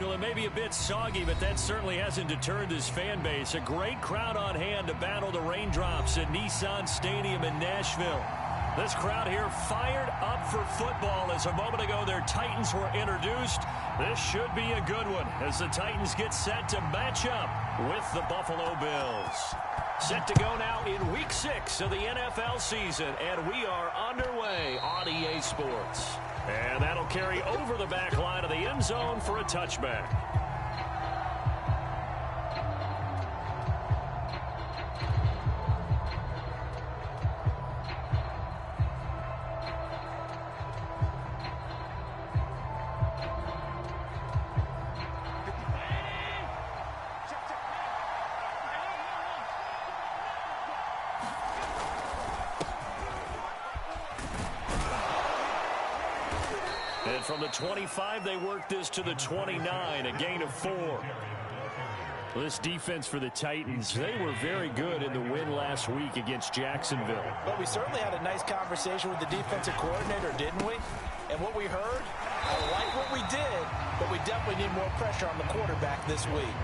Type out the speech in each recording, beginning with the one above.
Well, it may be a bit soggy, but that certainly hasn't deterred this fan base. A great crowd on hand to battle the raindrops at Nissan Stadium in Nashville. This crowd here fired up for football as a moment ago their Titans were introduced. This should be a good one as the Titans get set to match up with the Buffalo Bills. Set to go now in Week 6 of the NFL season, and we are underway on EA Sports. And that'll carry over the back line of the end zone for a touchback. And from the 25, they work this to the 29, a gain of 4. This defense for the Titans, they were very good in the win last week against Jacksonville. But we certainly had a nice conversation with the defensive coordinator, didn't we? And what we heard, I like what we did, but we definitely need more pressure on the quarterback this week.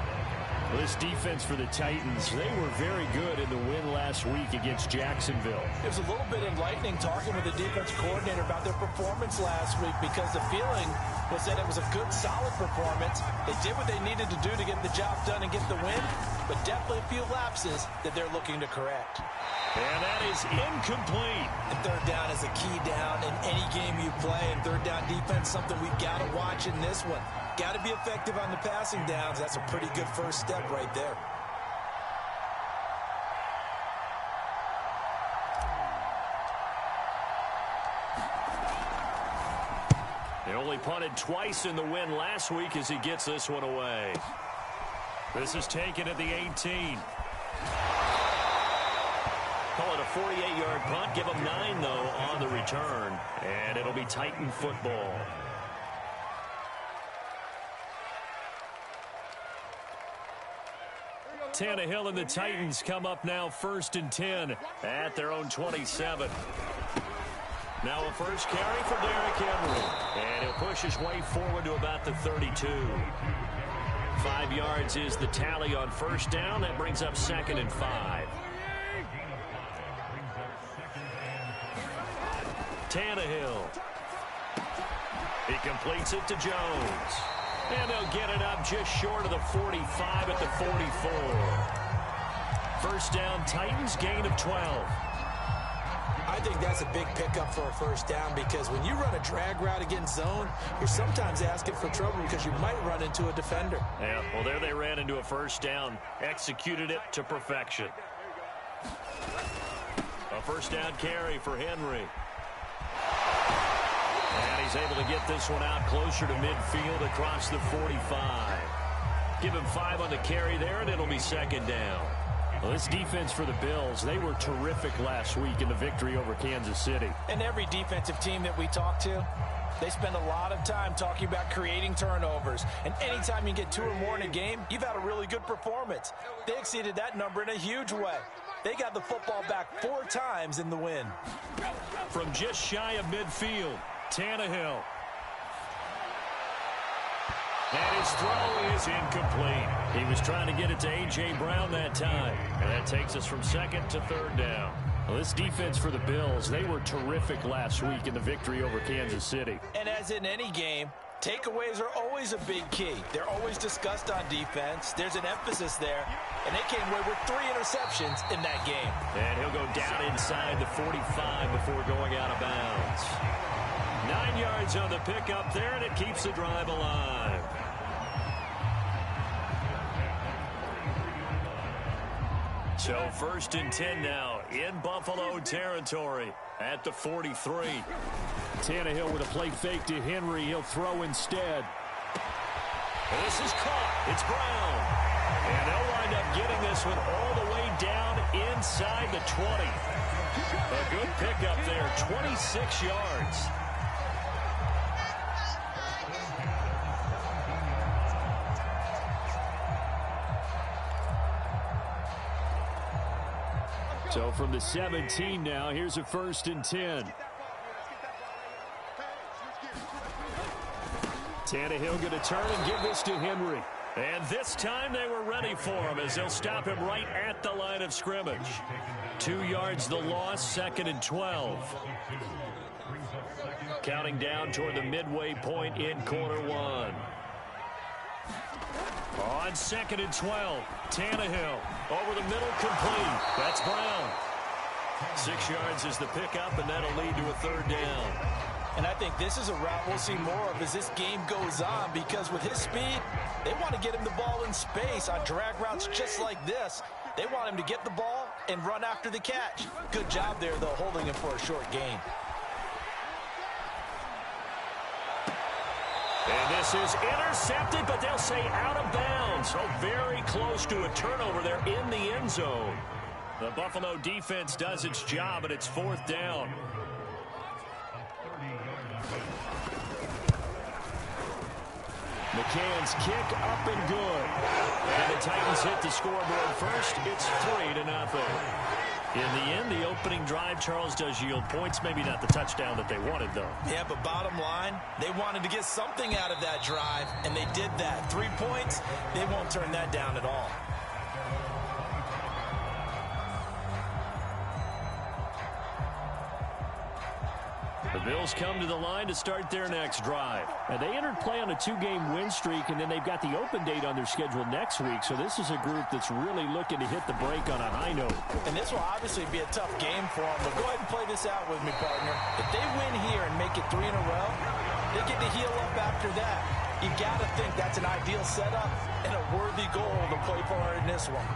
This defense for the Titans, they were very good in the win last week against Jacksonville. It was a little bit enlightening talking with the defensive coordinator about their performance last week because the feeling was that it was a good, solid performance. They did what they needed to do to get the job done and get the win, but definitely a few lapses that they're looking to correct. And that is incomplete. And third down is a key down in any game you play, and third down defense, something we've got to watch in this one. Got to be effective on the passing downs. That's a pretty good first step right there. They only punted twice in the win last week as he gets this one away. This is taken at the 18. Call it a 48-yard punt. Give them 9, though, on the return. And it'll be Titan football. Tannehill and the Titans come up now 1st and 10 at their own 27. Now a first carry for Derrick Henry. And he'll push his way forward to about the 32. 5 yards is the tally on first down. That brings up 2nd and 5. Tannehill. He completes it to Jones. And they'll get it up just short of the 45 at the 44. First down, Titans, gain of 12. I think that's a big pickup for a first down because when you run a drag route against zone, you're sometimes asking for trouble because you might run into a defender. Yeah, well, there they ran into a first down, executed it to perfection. A first down carry for Henry. And he's able to get this one out closer to midfield across the 45. Give him 5 on the carry there, and it'll be 2nd down. Well, this defense for the Bills, they were terrific last week in the victory over Kansas City. And every defensive team that we talk to, they spend a lot of time talking about creating turnovers. And anytime you get 2 or more in a game, you've had a really good performance. They exceeded that number in a huge way. They got the football back 4 times in the win. From just shy of midfield, Tannehill. And his throw is incomplete. He was trying to get it to A.J. Brown that time. And that takes us from 2nd to 3rd down. Well, this defense for the Bills, they were terrific last week in the victory over Kansas City. And as in any game, takeaways are always a big key. They're always discussed on defense. There's an emphasis there. And they came away with 3 interceptions in that game. And he'll go down inside the 45 before going out of bounds. 9 yards on the pickup there, and it keeps the drive alive. So 1st and 10 now in Buffalo territory at the 43. Tannehill with a play fake to Henry. He'll throw instead. And this is caught. It's Brown. And they'll wind up getting this one all the way down inside the 20. A good pickup there, 26 yards. So from the 17 now, here's a 1st and 10. Tannehill going to turn and give this to Henry. And this time they were ready for him as they'll stop him right at the line of scrimmage. 2 yards the loss, 2nd and 12. Counting down toward the midway point in quarter one. On 2nd and 12, Tannehill over the middle, complete. That's Brown. 6 yards is the pickup, and that'll lead to a 3rd down. And I think this is a route we'll see more of as this game goes on, because with his speed, they want to get him the ball in space on drag routes just like this. They want him to get the ball and run after the catch. Good job there, though, holding him for a short gain. And this is intercepted, but they'll say out of bounds. So very close to a turnover there in the end zone. The Buffalo defense does its job, and it's 4th down. McCann's kick up and good. And the Titans hit the scoreboard first. It's 3-0. In the end, the opening drive, Charles, does yield points. Maybe not the touchdown that they wanted, though. Yeah, but bottom line, they wanted to get something out of that drive, and they did that. 3 points, they won't turn that down at all. The Bills come to the line to start their next drive. And they entered play on a 2-game win streak, and then they've got the open date on their schedule next week. So this is a group that's really looking to hit the break on a high note. And this will obviously be a tough game for them, but go ahead and play this out with me, partner. If they win here and make it 3 in a row, they get to heal up after that. You got to think that's an ideal setup and a worthy goal to play for in this one.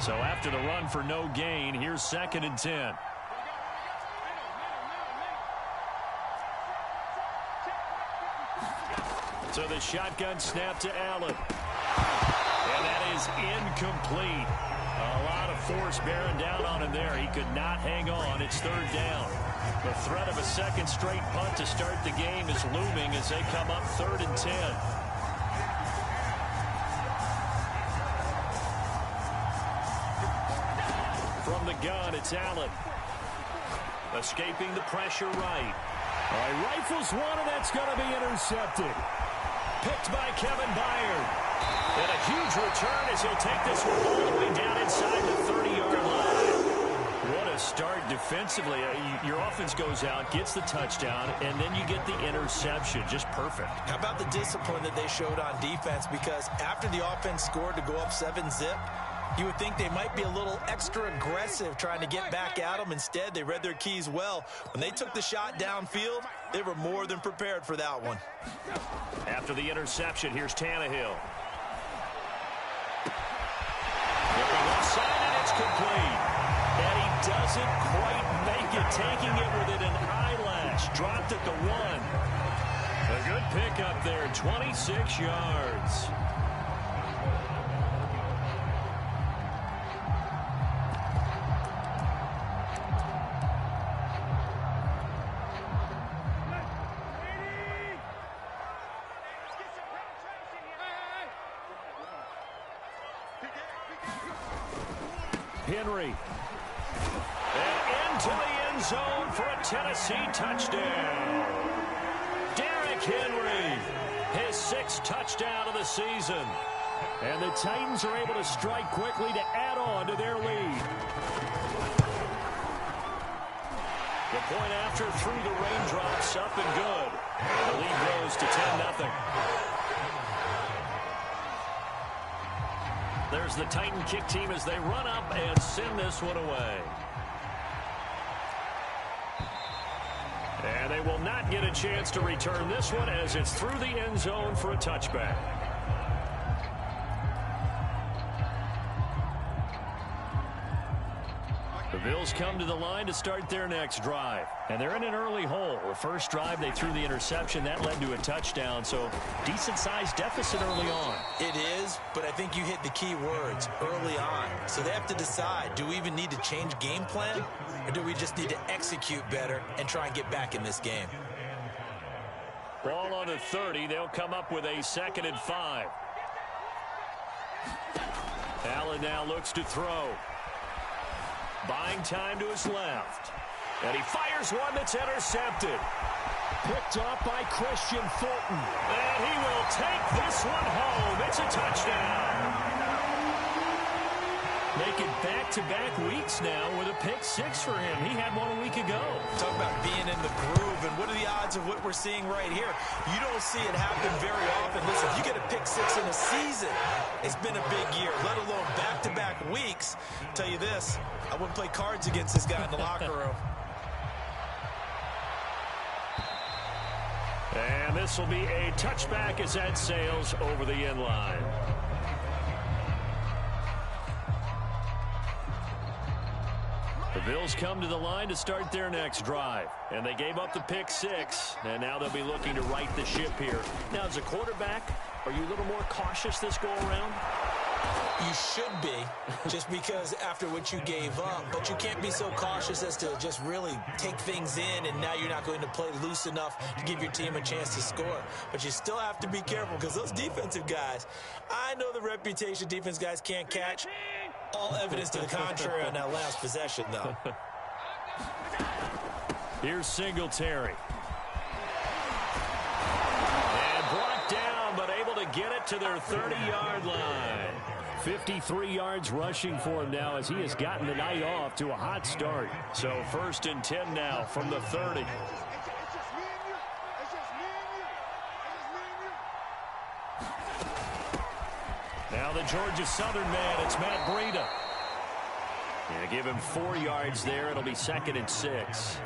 So after the run for no gain, here's 2nd and 10. So the shotgun snap to Allen. And that is incomplete. A lot of force bearing down on him there. He could not hang on. It's 3rd down. The threat of a 2nd straight punt to start the game is looming as they come up 3rd and 10. From the gun, it's Allen. Escaping the pressure right. All right, rifles one, and that's going to be intercepted. Picked by Kevin Byard. And a huge return as he'll take this one all the way down inside the 30-yard line. What a start defensively. Your offense goes out, gets the touchdown, and then you get the interception. Just perfect. How about the discipline that they showed on defense? Because after the offense scored to go up 7-zip, you would think they might be a little extra aggressive trying to get back at them. Instead, they read their keys well. When they took the shot downfield, they were more than prepared for that one. After the interception, here's Tannehill. Looking offside, and it's complete. And he doesn't quite make it, taking it within an eyelash. Dropped at the 1. A good pickup there, 26 yards. Henry. And into the end zone for a Tennessee touchdown. Derrick Henry, his 6th touchdown of the season. And the Titans are able to strike quickly to add on to their lead. The point after through the raindrops, up and good. And the lead grows to 10-0. There's the Titan kick team as they run up and send this one away. And they will not get a chance to return this one as it's through the end zone for a touchback. The Bills come to the line to start their next drive. And they're in an early hole. The first drive, they threw the interception. That led to a touchdown. So decent-sized deficit early on. It is, but I think you hit the key words, early on. So they have to decide, do we even need to change game plan? Or do we just need to execute better and try and get back in this game? Ball on the 30. They'll come up with a 2nd and 5. Allen now looks to throw. Buying time to his left. And he fires one that's intercepted. picked off by Christian Fulton. And he will take this one home. It's a touchdown. Make it back-to-back weeks now with a pick six for him. He had one a week ago. Talk about being in the groove, and what are the odds of what we're seeing right here? You don't see it happen very often. Listen, if you get a pick six in a season, it's been a big year, let alone back-to-back weeks. I'll tell you this, I wouldn't play cards against this guy in the locker room. And this will be a touchback as that sails over the end line. The Bills come to the line to start their next drive. And they gave up the pick six. And now they'll be looking to right the ship here. Now, as a quarterback, are you a little more cautious this go-around? You should be, just because after what you gave up. But you can't be so cautious as to just really take things in, and now you're not going to play loose enough to give your team a chance to score. But you still have to be careful, because those defensive guys, I know the reputation defense guys can't catch. All evidence to the contrary on that last possession, though. Here's Singletary. And brought down, but able to get it to their 30-yard line. 53 yards rushing for him now as he has gotten the night off to a hot start. So 1st and 10 now from the 30. Now the Georgia Southern man, it's Matt Breida. Yeah, give him 4 yards there. It'll be 2nd and 6.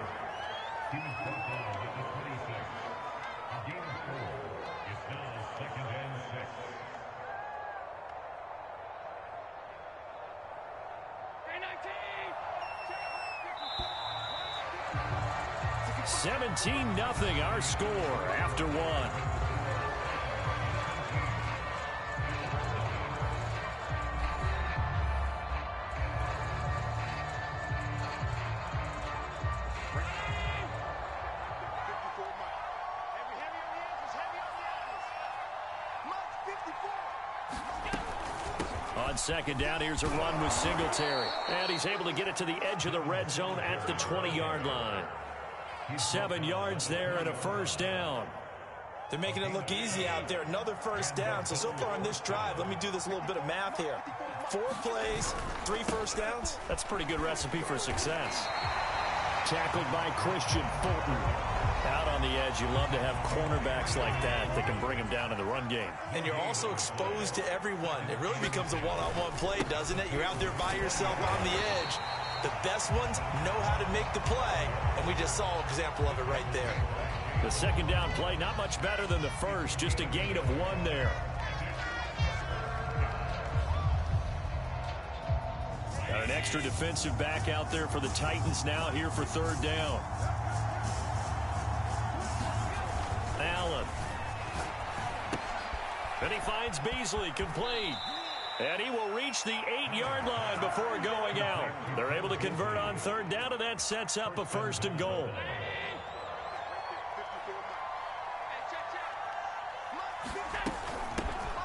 $17-0 our score after one. On 2nd down, here's a run with Singletary. And he's able to get it to the edge of the red zone at the 20-yard line. 7 yards there and a 1st down. They're making it look easy out there. Another 1st down. So far on this drive, let me do this little bit of math here. 4 plays, 3 1st downs. That's a pretty good recipe for success. Tackled by Christian Fulton. Out on the edge, you love to have cornerbacks like that can bring him down in the run game. And you're also exposed to everyone. It really becomes a one-on-one play, doesn't it? You're out there by yourself on the edge. The best ones know how to make the play, and we just saw an example of it right there. The 2nd down play, not much better than the first, just a gain of 1 there. Got an extra defensive back out there for the Titans now here for 3rd down. Allen. And he finds Beasley, complete. And he will reach the 8-yard line before going out. They're able to convert on 3rd down, and that sets up a 1st and goal.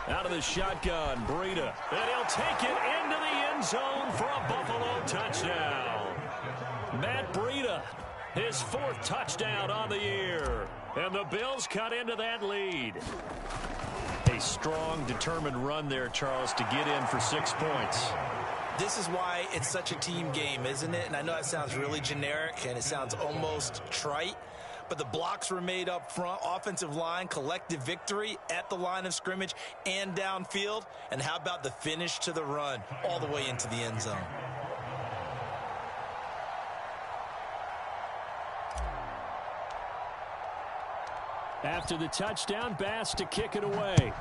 Out of the shotgun, Breida. And he'll take it into the end zone for a Buffalo touchdown. Matt Breida, his 4th touchdown on the year. And the Bills cut into that lead. A strong, determined run there, Charles, to get in for 6 points. This is why it's such a team game, isn't it? And I know that sounds really generic, and it sounds almost trite. But the blocks were made up front, offensive line, collective victory at the line of scrimmage and downfield. And how about the finish to the run all the way into the end zone? After the touchdown, Bass to kick it away.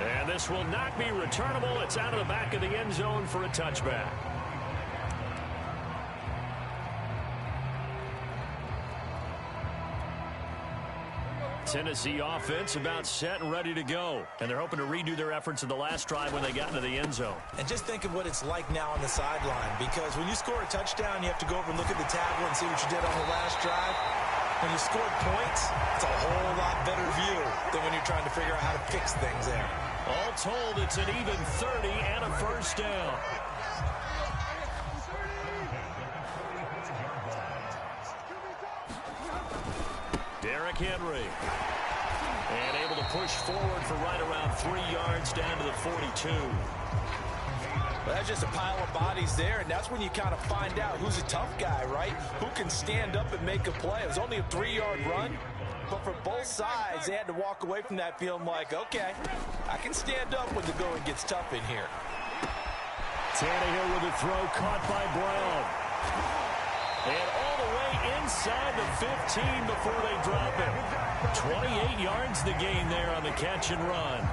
And this will not be returnable. It's out of the back of the end zone for a touchback. Tennessee offense about set and ready to go. And they're hoping to redo their efforts in the last drive when they got into the end zone. And just think of what it's like now on the sideline, because when you score a touchdown, you have to go over and look at the tablet and see what you did on the last drive. When you scored points, it's a whole lot better view than when you're trying to figure out how to fix things there. All told, it's an even 30 and a 1st down. quarterback Henry. And able to push forward for right around 3 yards down to the 42. Well, that's just a pile of bodies there, and that's when you kind of find out who's a tough guy, right? Who can stand up and make a play. It was only a 3-yard run, but for both sides, they had to walk away from that feeling like, okay, I can stand up when the going gets tough in here. Tannehill with a throw caught by Brown. And all the way inside the 15 before they drop it. 28 yards the gain there on the catch and run.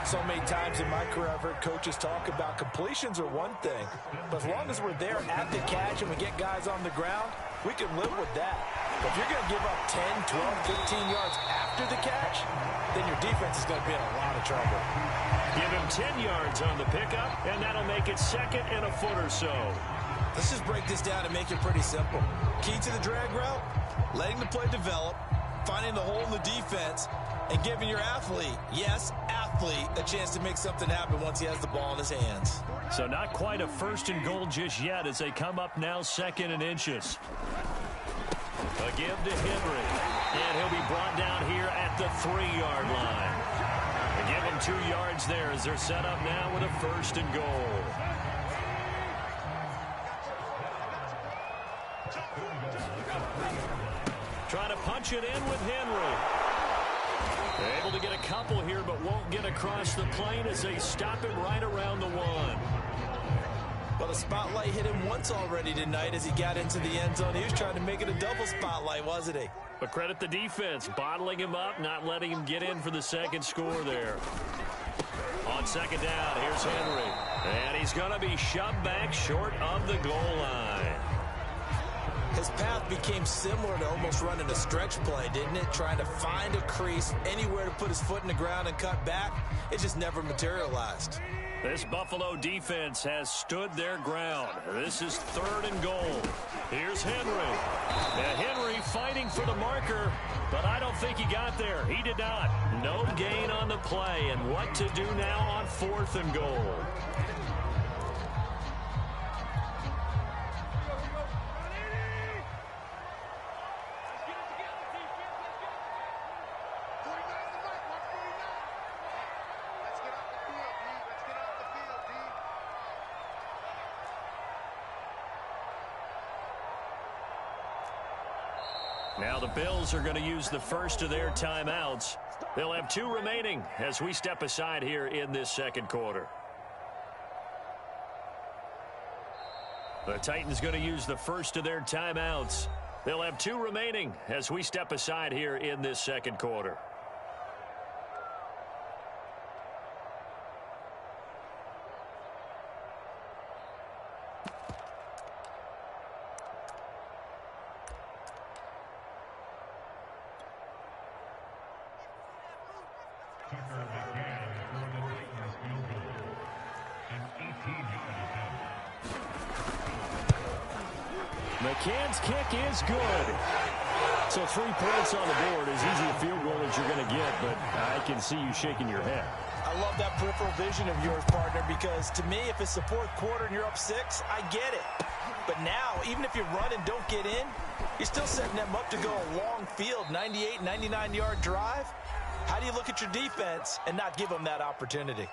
So many times in my career, I've heard coaches talk about completions are one thing, but as long as we're there at the catch and we get guys on the ground, we can live with that. But if you're going to give up 10, 12, 15 yards after the catch, then your defense is going to be in a lot of trouble. Give him 10 yards on the pickup, and that'll make it 2nd and a foot or so. Let's just break this down and make it pretty simple. Key to the drag route, letting the play develop, finding the hole in the defense, and giving your athlete, yes, athlete, a chance to make something happen once he has the ball in his hands. So not quite a 1st and goal just yet as they come up now 2nd and inches. A give to Henry. And he'll be brought down here at the 3-yard line. They give him 2 yards there as they're set up now with a 1st and goal. Trying to punch it in with Henry. They're able to get a couple here, but won't get across the plane as they stop him right around the 1. Well, the spotlight hit him once already tonight as he got into the end zone. He was trying to make it a double spotlight, wasn't he? But credit the defense, bottling him up, not letting him get in for the 2nd score there. On 2nd down, here's Henry. And he's going to be shoved back short of the goal line. His path became similar to almost running a stretch play, didn't it? Trying to find a crease, anywhere to put his foot in the ground and cut back. It just never materialized. This Buffalo defense has stood their ground. This is 3rd and goal. Here's Henry. And Henry fighting for the marker, but I don't think he got there. He did not. No gain on the play. And what to do now on 4th and goal? Now the Bills are going to use the first of their timeouts. They'll have 2 remaining as we step aside here in this 2nd quarter. The Titans going to use the first of their timeouts. They'll have 2 remaining as we step aside here in this 2nd quarter. McCann's kick is good. So 3 points on the board, as easy a field goal as you're going to get, but I can see you shaking your head. I love that peripheral vision of yours, partner, because to me, if it's the 4th quarter and you're up 6, I get it. But now, even if you run and don't get in, you're still setting them up to go a long field, 98, 99-yard drive. How do you look at your defense and not give them that opportunity?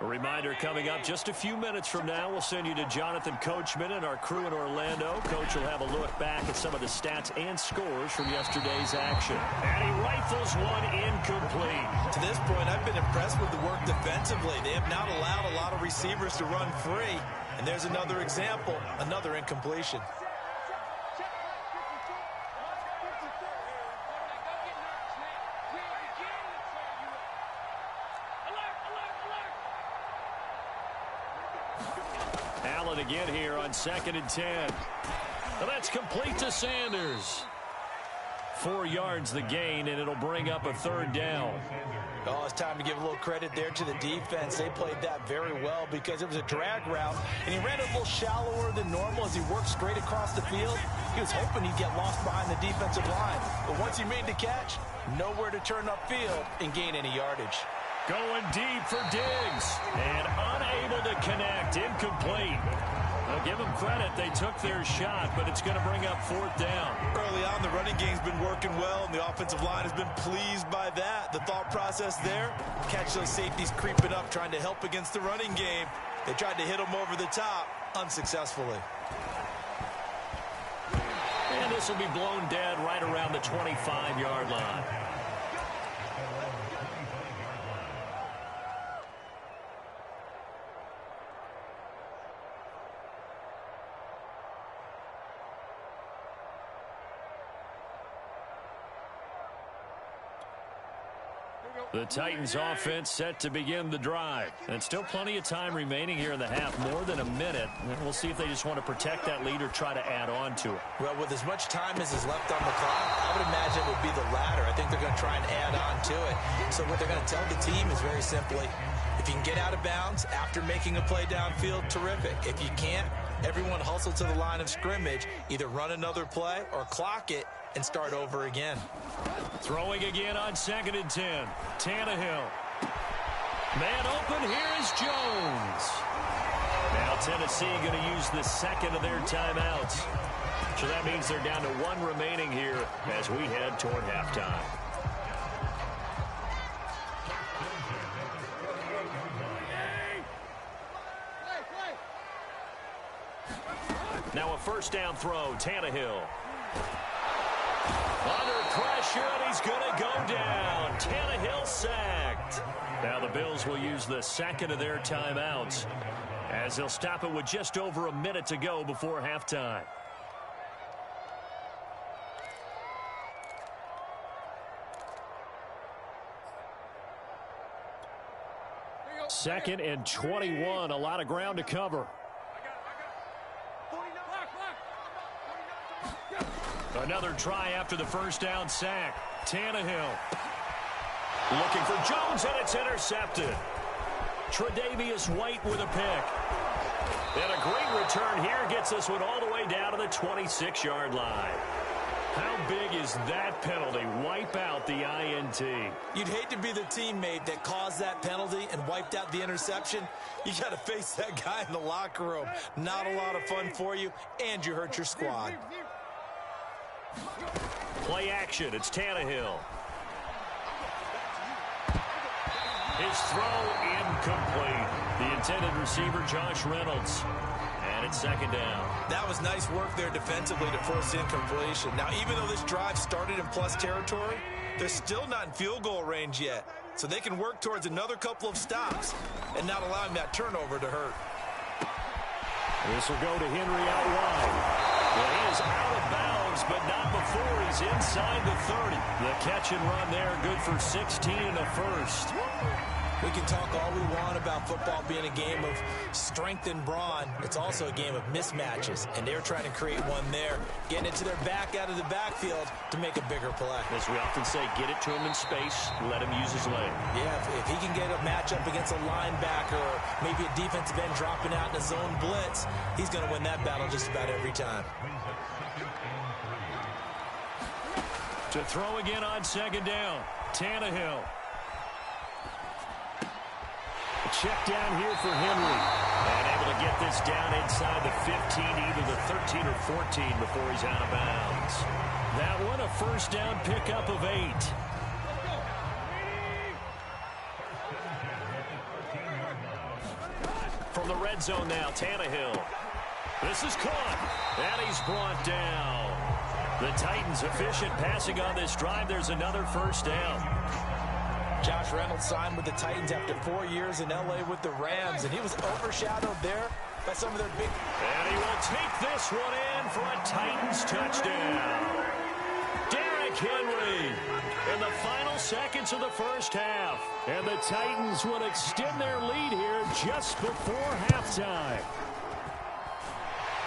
A reminder coming up just a few minutes from now, we'll send you to Jonathan Coachman and our crew in Orlando. Coach will have a look back at some of the stats and scores from yesterday's action. And he rifles one incomplete. To this point, I've been impressed with the work defensively. They have not allowed a lot of receivers to run free. And there's another example, another incompletion. Allen again here on 2nd and 10. Well, that's complete to Sanders. 4 yards the gain, and it'll bring up a 3rd down. Oh, it's time to give a little credit there to the defense. They played that very well because it was a drag route, and he ran it a little shallower than normal as he worked straight across the field. He was hoping he'd get lost behind the defensive line. But once he made the catch, nowhere to turn upfield and gain any yardage. Going deep for Diggs. And unable to connect. Incomplete. Well, give them credit. They took their shot, but it's going to bring up 4th down. Early on, the running game's been working well, and the offensive line has been pleased by that. The thought process there, catch those safeties creeping up, trying to help against the running game. They tried to hit them over the top, unsuccessfully. And this will be blown dead right around the 25-yard line. The Titans offense set to begin the drive. And still plenty of time remaining here in the half, more than a minute. And we'll see if they just want to protect that lead or try to add on to it. Well, with as much time as is left on the clock, I would imagine it would be the latter. I think they're going to try and add on to it. So what they're going to tell the team is very simply, if you can get out of bounds after making a play downfield, terrific. If you can't, everyone hustle to the line of scrimmage, either run another play or clock it and start over again. Throwing again on 2nd and 10. Tannehill. Man open, here is Jones. Now Tennessee going to use the second of their timeouts. So that means they're down to 1 remaining here as we head toward halftime. Now a 1st down throw, Tannehill. Under pressure, and he's going to go down. Tannehill sacked. Now the Bills will use the second of their timeouts as they'll stop it with just over a minute to go before halftime. 2nd and 21, a lot of ground to cover. Another try after the 1st down sack. Tannehill looking for Jones, and it's intercepted. Tre'Davious White with a pick. And a great return here gets this one all the way down to the 26-yard line. How big is that penalty? Wipe out the INT. You'd hate to be the teammate that caused that penalty and wiped out the interception. You got to face that guy in the locker room. Not a lot of fun for you, and you hurt your squad. Play action. It's Tannehill. His throw incomplete. The intended receiver, Josh Reynolds. And it's 2nd down. That was nice work there defensively to force incompletion. Now, even though this drive started in plus territory, they're still not in field goal range yet. So they can work towards another couple of stops and not allowing that turnover to hurt. This will go to Henry out wide. Well, he is out of bounds, but not before he's inside the 30. The catch and run there, good for 16 and a first. We can talk all we want about football being a game of strength and brawn. It's also a game of mismatches, and they're trying to create one there, getting it to their back out of the backfield to make a bigger play. As we often say, get it to him in space, let him use his leg. Yeah, if he can get a matchup against a linebacker or maybe a defensive end dropping out in a zone blitz, he's going to win that battle just about every time. To throw again on 2nd down, Tannehill. Check down here for Henry. And able to get this down inside the 15, either the 13 or 14 before he's out of bounds. That one, a 1st down pickup of 8. From the red zone now, Tannehill. This is caught. And he's brought down. The Titans efficient passing on this drive. There's another 1st down. Josh Reynolds signed with the Titans after 4 years in L.A. with the Rams, and he was overshadowed there by some of their big... And he will take this one in for a Titans touchdown. Derrick Henry in the final seconds of the 1st half. And the Titans will extend their lead here just before halftime.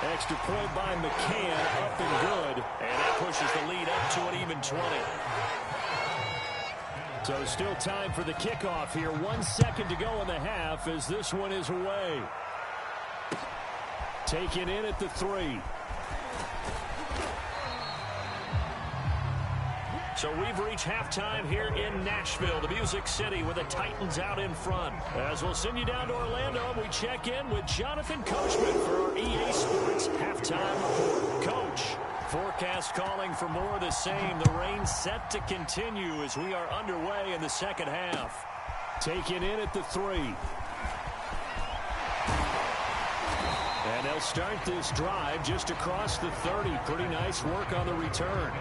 Extra point by McCann, up and good. And that pushes the lead up to an even 20. So still time for the kickoff here. 1 second to go in the half as this one is away. Taken in at the 3. So we've reached halftime here in Nashville, the Music City, with the Titans out in front. As we'll send you down to Orlando, we check in with Jonathan Coachman for our EA Sports Halftime Report. Coach, forecast calling for more of the same. The rain set to continue as we are underway in the second half. Taken in at the 3. And they'll start this drive just across the 30. Pretty nice work on the return.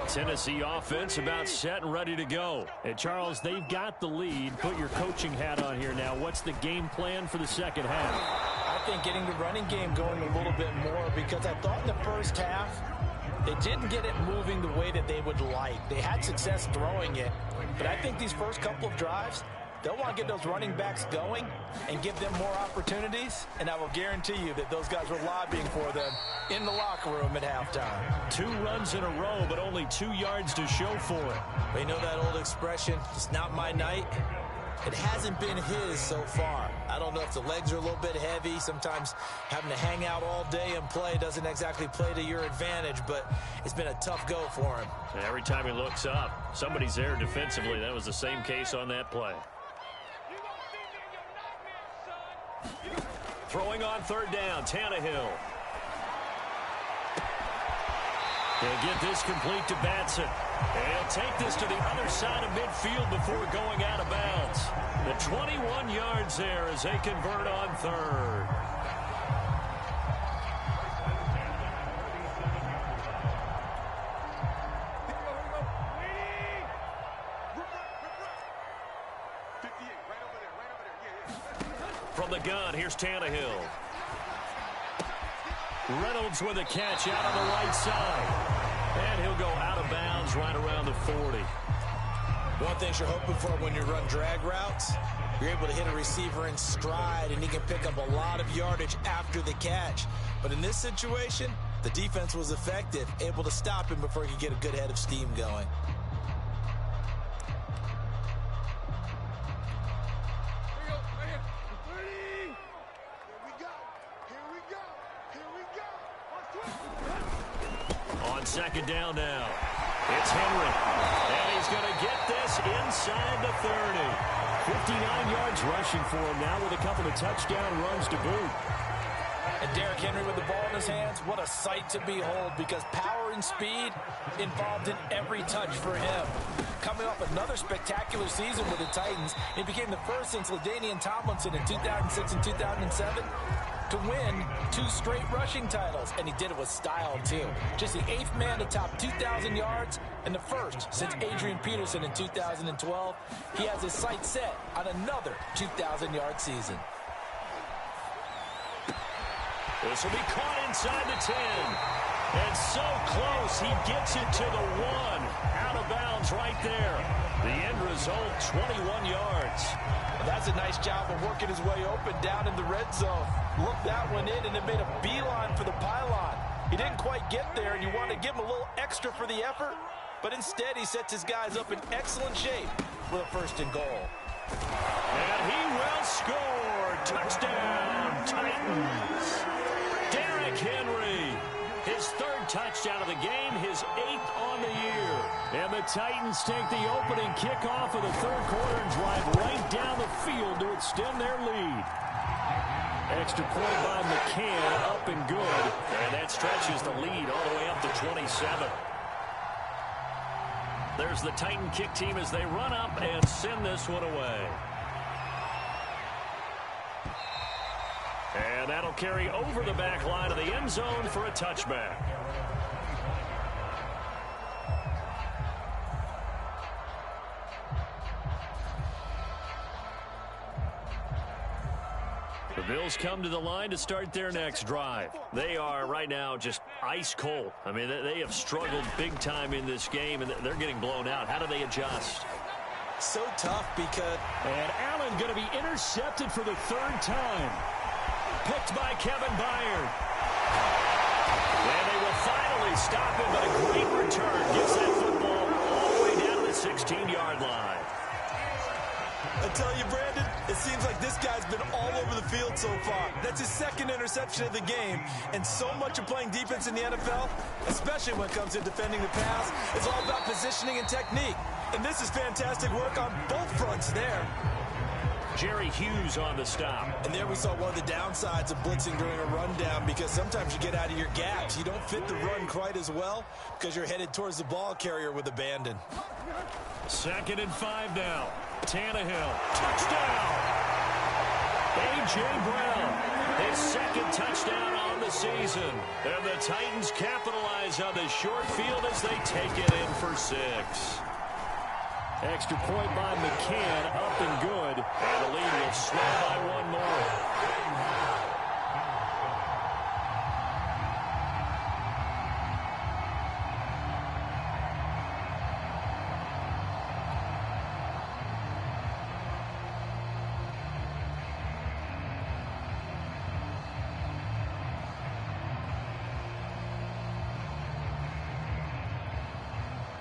Tennessee offense about set and ready to go. And Charles, they've got the lead. Put your coaching hat on here now. What's the game plan for the second half? I think getting the running game going a little bit more, because I thought in the first half they didn't get it moving the way that they would like. They had success throwing it, but I think these first couple of drives, they'll want to get those running backs going and give them more opportunities, and I will guarantee you that those guys were lobbying for them in the locker room at halftime. 2 runs in a row, but only 2 yards to show for it. But you know that old expression, it's not my night? It hasn't been his so far. I don't know if the legs are a little bit heavy. Sometimes having to hang out all day and play doesn't exactly play to your advantage, but it's been a tough go for him. And every time he looks up, somebody's there defensively. That was the same case on that play. Throwing on 3rd down, Tannehill. He'll get this complete to Batson. And he'll take this to the other side of midfield before going out of bounds. The 21 yards there as they convert on 3rd. From the gun, here's Tannehill. Reynolds with a catch out on the right side. And he'll go out of bounds right around the 40. One thing you're hoping for when you run drag routes, you're able to hit a receiver in stride, and he can pick up a lot of yardage after the catch. But in this situation, the defense was effective, able to stop him before he could get a good head of steam going. On 2nd down now, it's Henry, and he's going to get this inside the 30. 59 yards rushing for him now with a couple of touchdown runs to boot. And Derrick Henry with the ball in his hands, what a sight to behold, because power and speed involved in every touch for him. Coming off another spectacular season with the Titans, he became the first since LaDainian Tomlinson in 2006 and 2007 to win 2 straight rushing titles, and he did it with style too. Just the 8th man to top 2,000 yards and the first since Adrian Peterson in 2012. He has his sights set on another 2,000-yard season. This will be caught inside the 10. And so close, he gets it to the 1. Out of bounds right there. The end result, 21 yards. Well, that's a nice job of working his way open down in the red zone. Looked that one in and then made a beeline for the pylon. He didn't quite get there, and you want to give him a little extra for the effort, but instead he sets his guys up in excellent shape with a 1st and goal. And he will score. Touchdown, Titans. Derrick Henry, his 3rd touchdown of the game, his 8th on the year. And the Titans take the opening kickoff of the 3rd quarter and drive right down the field to extend their lead. Extra point by McCann, up and good. And that stretches the lead all the way up to 27. There's the Titan kick team as they run up and send this one away. And that'll carry over the back line of the end zone for a touchback. The Bills come to the line to start their next drive. They are right now just ice cold. I mean, they have struggled big time in this game, and they're getting blown out. How do they adjust? So tough because... And Allen going to be intercepted for the 3rd time. Picked by Kevin Byard. And they will finally stop him, but a great return. Gets that football all the way down to the 16-yard line. A tell you, Brandon, it seems like this guy's been all over the field so far. That's his second interception of the game, and so much of playing defense in the NFL, especially when it comes to defending the pass, is all about positioning and technique. And this is fantastic work on both fronts there. Jerry Hughes on the stop. And there we saw one of the downsides of blitzing during a rundown, because sometimes you get out of your gaps. You don't fit the run quite as well because you're headed towards the ball carrier with abandon. 2nd and 5 now. Tannehill. Touchdown! A.J. Brown. His second touchdown on the season. And the Titans capitalize on the short field as they take it in for 6. Extra point by McCann, up and good. And the lead will slow by 1 more.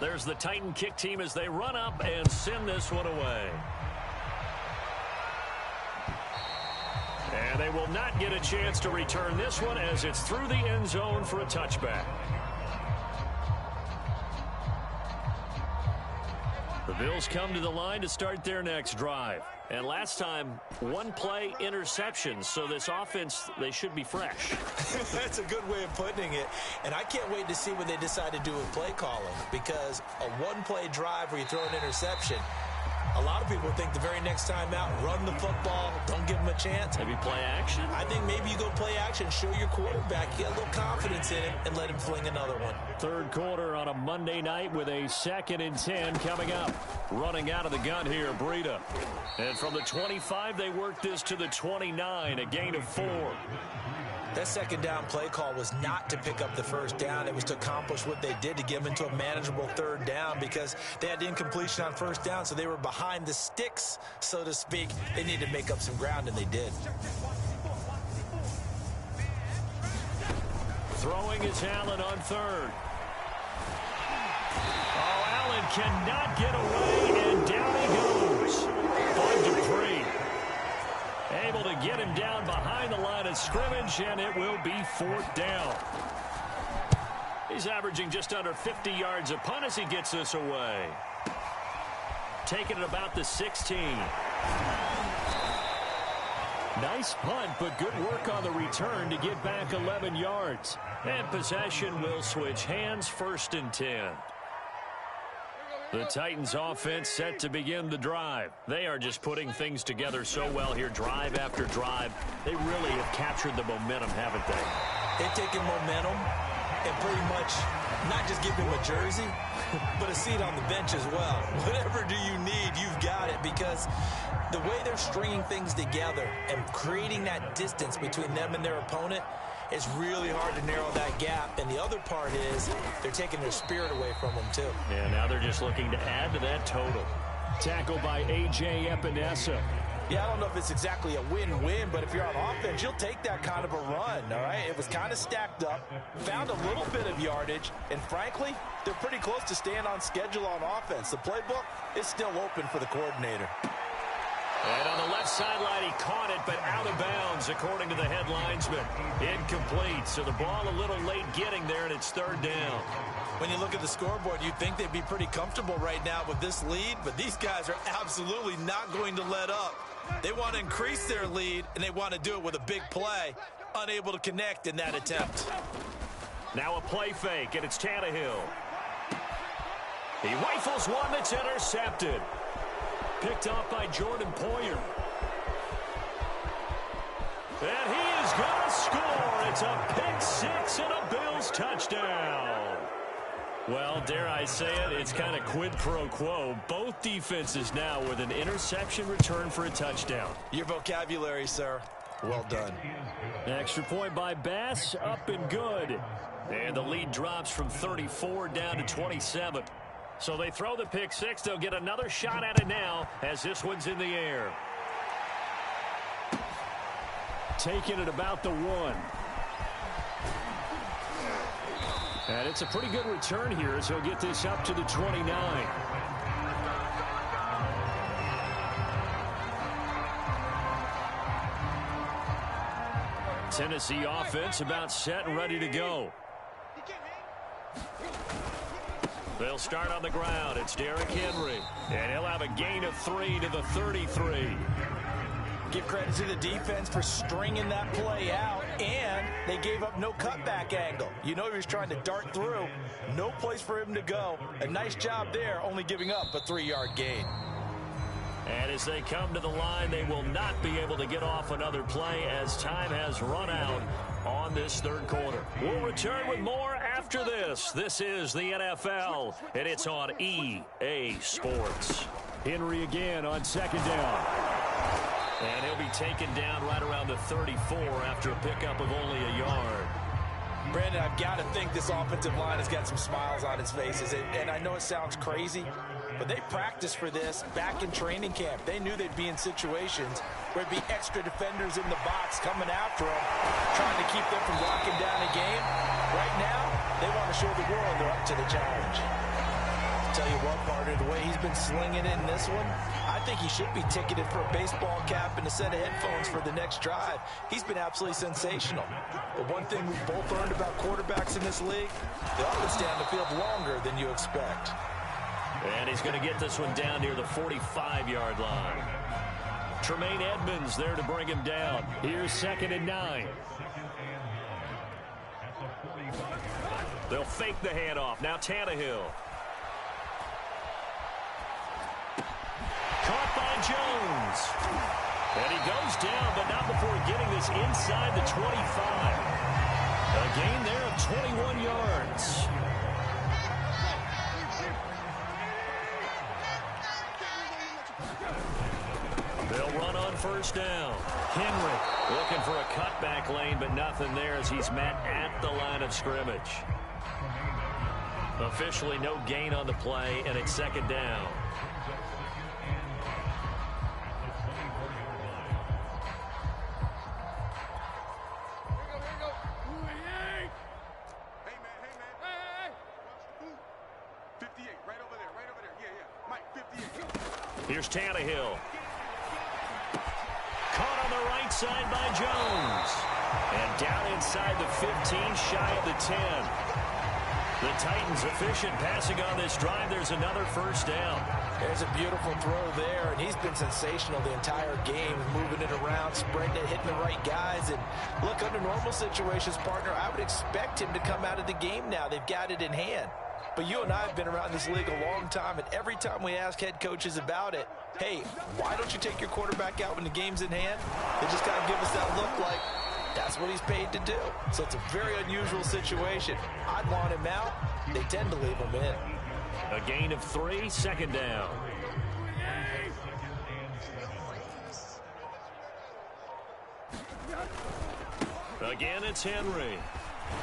There's the Titan kick team as they run up and send this one away. And they will not get a chance to return this one as it's through the end zone for a touchback. The Bills come to the line to start their next drive. And last time, 1-play interception. So this offense, they should be fresh. That's a good way of putting it. And I can't wait to see what they decide to do with play calling. Because a 1-play drive where you throw an interception, a lot of people think the very next time out, run the football, don't give them a chance. Maybe play action? I think maybe you go play action, show your quarterback, get a little confidence in him, and let him fling another one. Third quarter on a Monday night with a 2nd and 10 coming up. Running out of the gun here, Breida. And from the 25, they work this to the 29, a gain of 4. That second down play call was not to pick up the first down. It was to accomplish what they did, to get them into a manageable 3rd down, because they had the incompletion on 1st down, so they were behind the sticks, so to speak. They needed to make up some ground, and they did. Throwing is Allen on 3rd. Oh, Allen cannot get away, and down he goes. Bud Dupree able to get him down behind the line of scrimmage, and it will be 4th down. He's averaging just under 50 yards a punt as he gets this away. Taking it about the 16. Nice punt, but good work on the return to get back 11 yards. And possession will switch hands, 1st and 10. The Titans offense set to begin the drive. They are just putting things together so well here, drive after drive. They really have captured the momentum, haven't they? They've taken momentum and pretty much not just give him a jersey, but a seat on the bench as well. Whatever do you need, you've got it, because the way they're stringing things together and creating that distance between them and their opponent, it's really hard to narrow that gap. And the other part is they're taking their spirit away from them, too. Yeah, now they're just looking to add to that total. Tackle by A.J. Epinesa. Yeah, I don't know if it's exactly a win-win, but if you're on offense, you'll take that kind of a run, all right? It was kind of stacked up, found a little bit of yardage, and frankly, they're pretty close to staying on schedule on offense. The playbook is still open for the coordinator. And on the left sideline, he caught it, but out of bounds, according to the head linesman. Incomplete, so the ball a little late getting there, and it's 3rd down. When you look at the scoreboard, you'd think they'd be pretty comfortable right now with this lead, but these guys are absolutely not going to let up. They want to increase their lead, and they want to do it with a big play. Unable to connect in that attempt. Now a play fake, and it's Tannehill. He rifles one that's intercepted. Picked off by Jordan Poyer. And he is going to score. It's a pick 6 and a Bills touchdown. Well, dare I say it, it's kind of quid pro quo. Both defenses now with an interception return for a touchdown. Your vocabulary, sir. Well done. Extra point by Bass, up and good. And the lead drops from 34 down to 27. So they throw the pick 6. They'll get another shot at it now as this one's in the air. Taking it about the 1. And it's a pretty good return here as he'll get this up to the 29. Tennessee offense about set and ready to go. They'll start on the ground. It's Derrick Henry. And he'll have a gain of 3 to the 33. Give credit to the defense for stringing that play out, and they gave up no cutback angle. You know he was trying to dart through. No place for him to go. A nice job there, only giving up a 3-yard gain. And as they come to the line, they will not be able to get off another play as time has run out on this third quarter. We'll return with more after this. This is the NFL, and it's on EA Sports. Henry again on second down. And he'll be taken down right around the 34 after a pickup of only a yard. Brandon, I've got to think this offensive line has got some smiles on its faces. And I know it sounds crazy, but they practiced for this back in training camp. They knew they'd be in situations where there'd be extra defenders in the box coming after them, trying to keep them from locking down a game. Right now, they want to show the world they're up to the challenge. Tell you what, partner, the way he's been slinging in this one, I think he should be ticketed for a baseball cap and a set of headphones for the next drive. He's been absolutely sensational. But one thing we've both learned about quarterbacks in this league, they often stay on the field longer than you expect. And he's going to get this one down near the 45-yard line. Tremaine Edmonds there to bring him down. Here's 2nd and 9. They'll fake the handoff. Now Tannehill. Caught by Jones. And he goes down, but not before getting this inside the 25. A gain there of 21 yards. They'll run on first down. Henry looking for a cutback lane, but nothing there as he's met at the line of scrimmage. Officially no gain on the play, and it's 2nd down. Here's Tannehill. Caught on the right side by Jones. And down inside the 15, shy of the 10. The Titans efficient passing on this drive. There's another first down. There's a beautiful throw there, and he's been sensational the entire game, moving it around, spreading it, hitting the right guys. And look, under normal situations, partner, I would expect him to come out of the game now. They've got it in hand. But you and I have been around this league a long time, and every time we ask head coaches about it, hey, why don't you take your quarterback out when the game's in hand? They just got to give us that look like that's what he's paid to do. So it's a very unusual situation. I'd want him out. They tend to leave him in. A gain of 3, 2nd down. Again, it's Henry.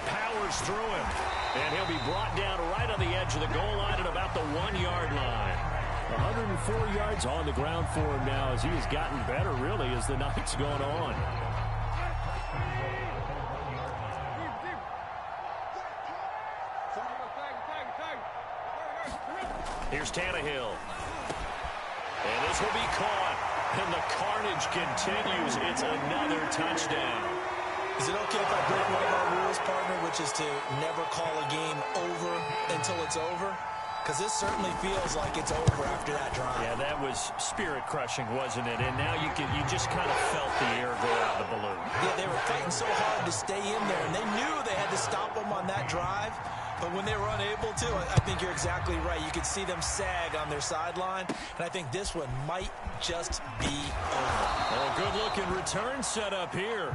Powers through him. And he'll be brought down right on the edge of the goal line at about the 1-yard line. 104 yards on the ground for him now as he has gotten better, really, as the night's gone on. Here's Tannehill. And this will be caught. And the carnage continues. It's another touchdown. Is it okay if I break one of our rules, partner, which is to never call a game over until it's over? Because this certainly feels like it's over after that drive. Yeah, that was spirit-crushing, wasn't it? And now you just kind of felt the air go out of the balloon. Yeah, they were fighting so hard to stay in there, and they knew they had to stop them on that drive. But when they were unable to, I think you're exactly right. You could see them sag on their sideline, and I think this one might just be over. Oh, good-looking return set up here.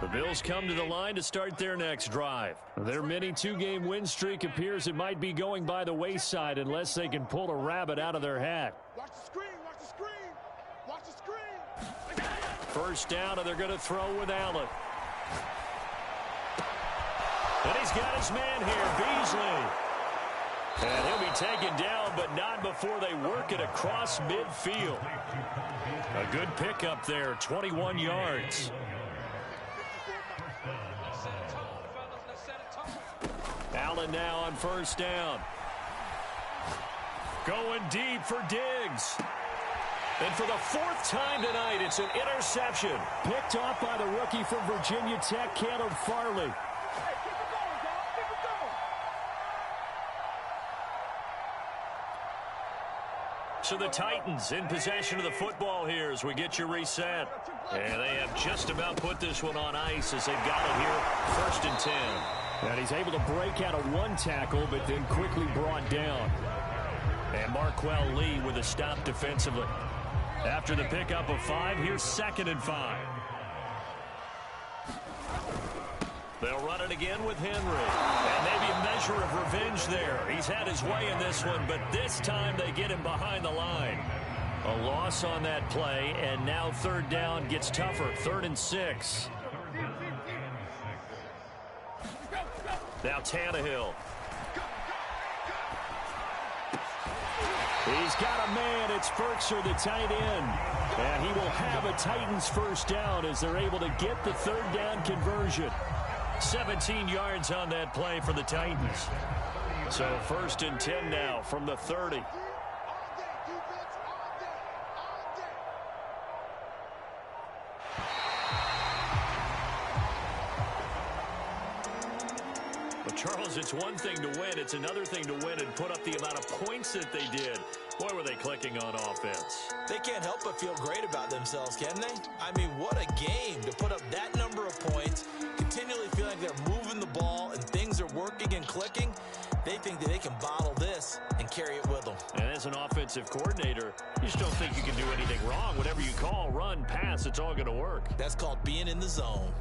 The Bills come to the line to start their next drive. Their mini 2-game win streak appears it might be going by the wayside unless they can pull a rabbit out of their hat. Watch the screen, watch the screen, watch the screen. First down, and they're going to throw with Allen. And he's got his man here, Beasley. And he'll be taken down, but not before they work it across midfield. A good pickup there, 21 yards. Allen Allen now on first down. Going deep for Diggs. And for the fourth time tonight, it's an interception. Picked off by the rookie from Virginia Tech, Caleb Farley. So the Titans in possession of the football here as we get you reset. And they have just about put this one on ice as they've got it here, 1st and 10. And he's able to break out of one tackle, but then quickly brought down. And Marquell Lee with a stop defensively. After the pickup of 5, here's 2nd and 5. They'll run it again with Henry. And maybe a measure of revenge there. He's had his way in this one, but this time they get him behind the line. A loss on that play, and now 3rd down gets tougher. 3rd and 6. Now Tannehill. He's got a man. It's Ferkser, the tight end. And he will have a Titans first down as they're able to get the 3rd down conversion. 17 yards on that play for the Titans. So 1st and 10 now from the 30. Well, Charles, it's one thing to win. It's another thing to win and put up the amount of points that they did. Boy, were they clicking on offense. They can't help but feel great about themselves, can they? I mean, what a game to put up that number of points, continually feel like they're moving the ball and things are working and clicking. They think that they can bottle this and carry it with them. And as an offensive coordinator, you just don't think you can do anything wrong. Whatever you call, run, pass, it's all going to work. That's called being in the zone.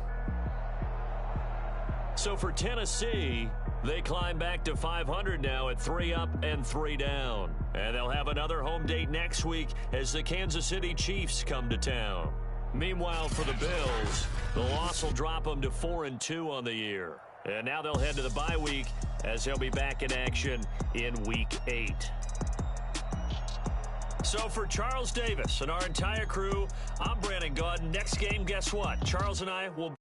So for Tennessee, they climb back to 500 now at 3 up and 3 down. And they'll have another home date next week as the Kansas City Chiefs come to town. Meanwhile, for the Bills, the loss will drop them to 4-2 on the year. And now they'll head to the bye week as they'll be back in action in Week 8. So for Charles Davis and our entire crew, I'm Brandon Gaudin. Next game, guess what? Charles and I will